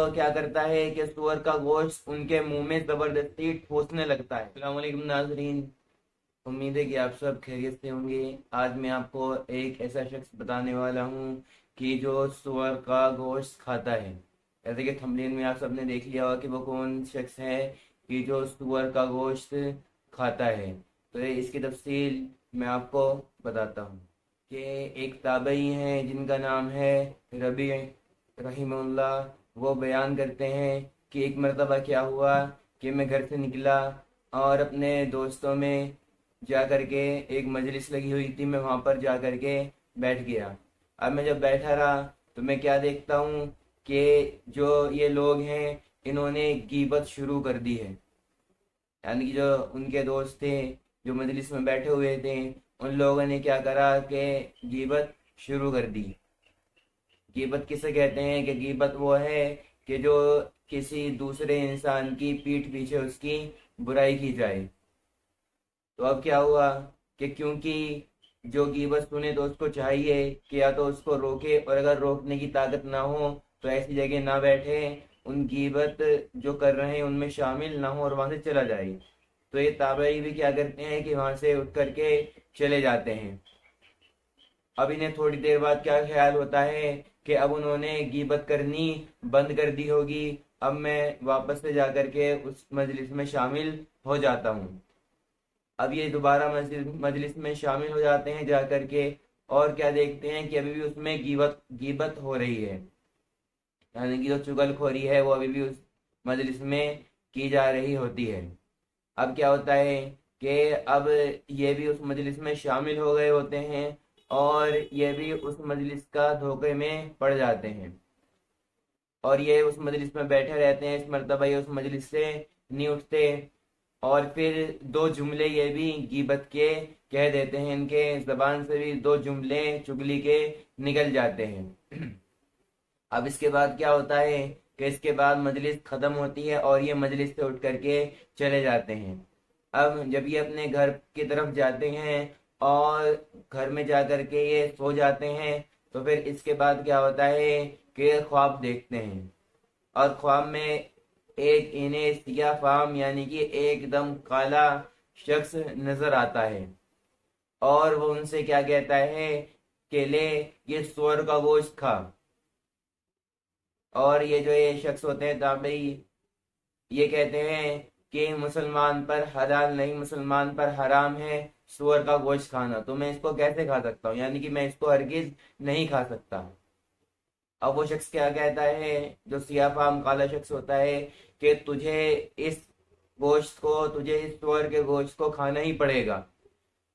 کیا کرتا ہے کہ سور کا گوشت ان کے منہ میں زبردستی ٹھوسنے لگتا ہے۔ السلام علیکم ناظرین، امید ہے کہ آپ سب خیریت سے ہوں گے۔ آج میں آپ کو ایک ایسا شخص بتانے والا ہوں کہ جو سور کا گوشت کھاتا ہے۔ جیسے کہ تھمبنیل میں آپ سب نے دیکھ لیا ہوگا کہ وہ کون شخص ہے کہ جو سور کا گوشت کھاتا ہے۔ تو اس کی تفصیل میں آپ کو بتاتا ہوں کہ ایک تابعی ہیں جن کا نام ہے ربیع رحمہ اللہ۔ وہ بیان کرتے ہیں کہ ایک مرتبہ کیا ہوا کہ میں گھر سے نکلا اور اپنے دوستوں میں جا کر کے ایک مجلس لگی ہوئی تھی، میں وہاں پر جا کر کے بیٹھ گیا۔ اب میں جب بیٹھا رہا تو میں کیا دیکھتا ہوں کہ جو یہ لوگ ہیں انہوں نے غیبت شروع کر دی ہے، یعنی کہ جو ان کے دوست تھے جو مجلس میں بیٹھے ہوئے تھے ان لوگوں نے کیا کرا کہ غیبت شروع کر دی۔ غیبت کسے کہتے ہیں کہ غیبت وہ ہے کہ جو کسی دوسرے انسان کی پیٹھ پیچھے اس کی برائی کی جائے۔ تو اب کیا ہوا کہ کیونکہ جو غیبت سنے تو اس کو چاہیے کہ یا تو اس کو روکے، اور اگر روکنے کی طاقت نہ ہو تو ایسی جگہ نہ بیٹھے، ان غیبت جو کر رہے ہیں ان میں شامل نہ ہو اور وہاں سے چلا جائے۔ تو یہ تابعی بھی کیا کرتے ہیں کہ وہاں سے اٹھ کر کے چلے جاتے ہیں۔ اب انہیں تھوڑی دیر بعد کیا خیال ہوتا ہے کہ اب انہوں نے غیبت کرنی بند کر دی ہوگی، اب میں واپس سے جا کر کے اس مجلس میں شامل ہو جاتا ہوں۔ اب یہ دوبارہ مجلس میں شامل ہو جاتے ہیں جا کر کے، اور کیا دیکھتے ہیں کہ ابھی بھی اس میں غیبت ہو رہی ہے، یعنی کہ جو چغل خوری ہے وہ ابھی بھی اس مجلس میں کی جا رہی ہوتی ہے۔ اب کیا ہوتا ہے کہ اب یہ بھی اس مجلس میں شامل ہو گئے ہوتے ہیں اور یہ بھی اس مجلس کا دھوکے میں پڑ جاتے ہیں، اور یہ اس مجلس میں بیٹھے رہتے ہیں۔ اس مرتبہ یہ اس مجلس سے نہیں اٹھتے، اور پھر دو جملے یہ بھی غیبت کے کہہ دیتے ہیں، ان کے زبان سے بھی دو جملے چگلی کے نکل جاتے ہیں۔ اب اس کے بعد کیا ہوتا ہے کہ اس کے بعد مجلس ختم ہوتی ہے اور یہ مجلس سے اٹھ کر کے چلے جاتے ہیں۔ اب جب یہ اپنے گھر کی طرف جاتے ہیں اور گھر میں جا کر کے یہ سو جاتے ہیں، تو پھر اس کے بعد کیا ہوتا ہے کہ خواب دیکھتے ہیں، اور خواب میں ایک انہیں سیاہ فام یعنی کہ ایک دم کالا شخص نظر آتا ہے، اور وہ ان سے کیا کہتا ہے کہ لے یہ سور کا گوشت کھا۔ اور یہ جو یہ شخص ہوتے ہیں تابعی، یہ کہتے ہیں کہ مسلمان پر حلال نہیں، مسلمان پر حرام ہے سور کا گوشت کھانا، تو میں اس کو کیسے کھا سکتا ہوں، یعنی کہ میں اس کو ہرگز نہیں کھا سکتا۔ اب وہ شخص کیا کہتا ہے، جو سیاہ فام کالا شخص ہوتا ہے، کہ تجھے اس سور کے گوشت کو کھانا ہی پڑے گا۔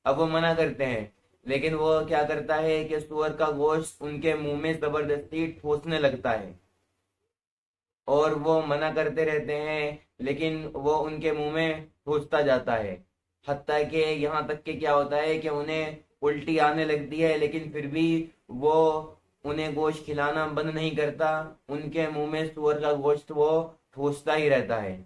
اب وہ منع کرتے ہیں، لیکن وہ کیا کرتا ہے کہ سور کا گوشت ان کے منہ میں زبردستی ٹھوسنے لگتا ہے، اور وہ منع کرتے رہتے ہیں لیکن وہ ان کے منہ میں ٹھوستا جاتا ہے، حتیٰ کہ یہاں تک کہ کیا ہوتا ہے کہ انہیں الٹی آنے لگتی ہے، لیکن پھر بھی وہ انہیں گوشت کھلانا بند نہیں کرتا، ان کے منہ میں سور کا گوشت وہ ٹھوستا ہی رہتا ہے۔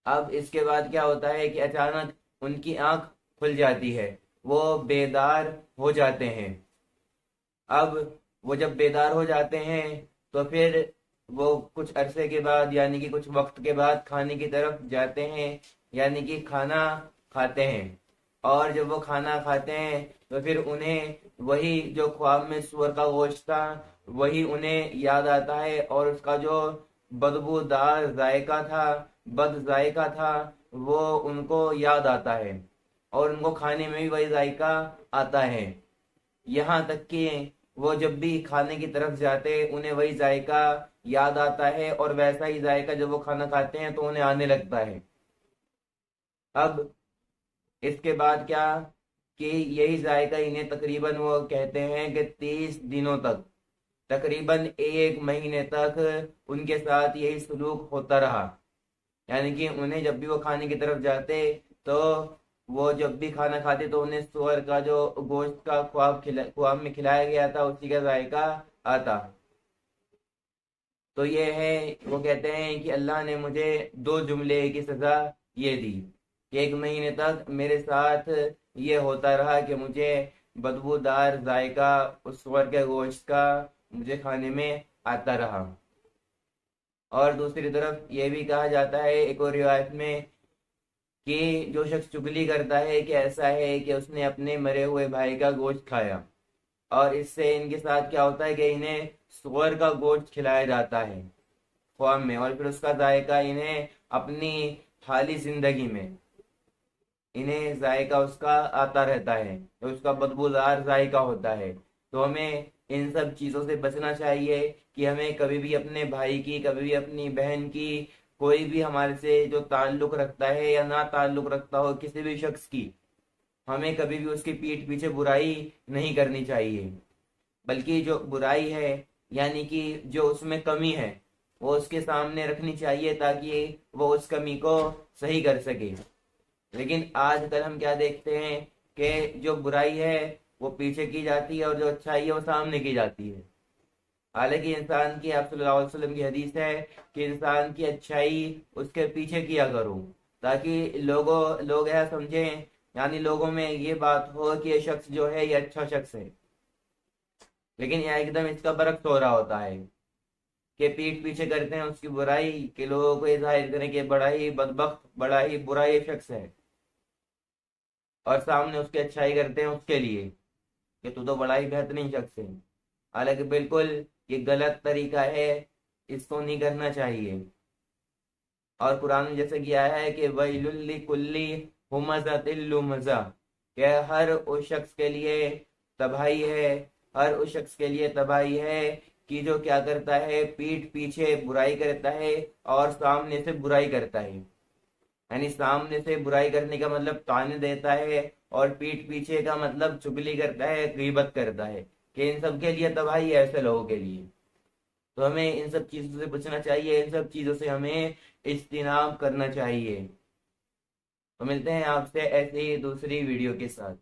اب اس کے بعد کیا ہوتا ہے کہ اچانک ان کی آنکھ کھل جاتی ہے، وہ بیدار ہو جاتے ہیں۔ اب وہ جب بیدار ہو جاتے ہیں تو پھر وہ کچھ عرصے کے بعد یعنی کہ کچھ وقت کے بعد کھانے کی طرف جاتے ہیں، یعنی کہ کھانا کھاتے ہیں، اور جب وہ کھانا کھاتے ہیں تو پھر انہیں وہی جو خواب میں سور کا گوشت تھا وہی انہیں یاد آتا ہے، اور اس کا جو بدبودار ذائقہ تھا، بد ذائقہ تھا، وہ ان کو یاد آتا ہے، اور ان کو کھانے میں بھی وہی ذائقہ آتا ہے، یہاں تک کہ وہ جب بھی کھانے کی طرف جاتے انہیں وہی ذائقہ یاد آتا ہے، اور ویسا ہی ذائقہ جب وہ کھانا کھاتے ہیں تو انہیں آنے لگتا ہے۔ اب اس کے بعد کیا کہ یہی ذائقہ انہیں تقریباً وہ کہتے ہیں کہ 30 دنوں تک، تقریباً 1 مہینے تک ان کے ساتھ یہی سلوک ہوتا رہا، یعنی کہ انہیں جب بھی وہ کھانے کی طرف جاتے تو وہ جب بھی کھانا کھاتے تو انہیں سور کا جو گوشت کا خواب میں کھلایا گیا تھا اسی کا ذائقہ آتا۔ تو یہ ہے، وہ کہتے ہیں کہ اللہ نے مجھے 2 جملے کی سزا یہ دی کہ 1 مہینے تک میرے ساتھ یہ ہوتا رہا کہ مجھے بدبودار ذائقہ اس سور کے گوشت کا مجھے کھانے میں آتا رہا۔ اور دوسری طرف یہ بھی کہا جاتا ہے ایک اور روایت میں کہ جو شخص چگلی کرتا ہے کہ ایسا ہے کہ اس نے اپنے مرے ہوئے بھائی کا گوشت کھایا، اور اس سے ان کے ساتھ کیا ہوتا ہے کہ انہیں سور کا گوشت کھلایا جاتا ہے قوم میں، اور پھر اس کا ذائقہ انہیں اپنی حالی زندگی میں انہیں ذائقہ اس کا آتا رہتا ہے، اس کا بدبودار ذائقہ ہوتا ہے۔ تو ہمیں ان سب چیزوں سے بچنا چاہیے کہ ہمیں کبھی بھی اپنے بھائی کی، کبھی بھی اپنی بہن کی، کوئی بھی ہمارے سے جو تعلق رکھتا ہے یا نہ تعلق رکھتا ہو کسی بھی شخص کی، ہمیں کبھی بھی اس کی پیٹھ پیچھے برائی نہیں کرنی چاہیے، بلکہ جو برائی ہے یعنی کہ جو اس میں کمی ہے وہ اس کے سامنے رکھنی چاہیے تاکہ وہ اس کمی کو صحیح کر سکے۔ لیکن آج کل ہم کیا دیکھتے ہیں کہ جو برائی ہے وہ پیچھے کی جاتی ہے اور جو اچھائی ہے وہ سامنے کی جاتی ہے، حالانکہ انسان کی، آپ صلی اللہ علیہ وسلم کی حدیث ہے کہ انسان کی اچھائی اس کے پیچھے کیا کرو تاکہ لوگ ایسا سمجھیں، یعنی لوگوں میں یہ بات ہو کہ یہ شخص جو ہے یہ اچھا شخص ہے، لیکن یہ ایک دم اس کا برعکس ہو رہا ہوتا ہے کہ پیٹھ پیچھے کرتے ہیں اس کی برائی کہ لوگوں کو یہ ظاہر کریں کہ بڑا ہی بدبخت، بڑا ہی برا یہ شخص ہے، اور سامنے اس کی اچھائی کرتے ہیں اس کے لیے کہ تو بڑا ہی بہترین شخص ہے، حالانکہ بالکل یہ غلط طریقہ ہے، اس کو نہیں کرنا چاہیے۔ اور قرآن میں جیسے کیا ہے کہ وَيْلٌ لِكُلِّ ہُمَزَةٍ لُمَزَةٍ، کہ ہر اس شخص کے لیے تباہی ہے، ہر اس شخص کے لیے تباہی ہے کہ جو کیا کرتا ہے، پیٹھ پیچھے برائی کرتا ہے اور سامنے سے برائی کرتا ہے، یعنی سامنے سے برائی کرنے کا مطلب طعنے دیتا ہے، اور پیٹھ پیچھے کا مطلب چگلی کرتا ہے، غیبت کرتا ہے، کہ ان سب کے لیے تباہی ہے ایسے لوگوں کے لیے۔ تو ہمیں ان سب چیزوں سے بچنا چاہیے، ان سب چیزوں سے ہمیں اجتناب کرنا چاہیے۔ تو ملتے ہیں آپ سے ایسے ہی دوسری ویڈیو کے ساتھ۔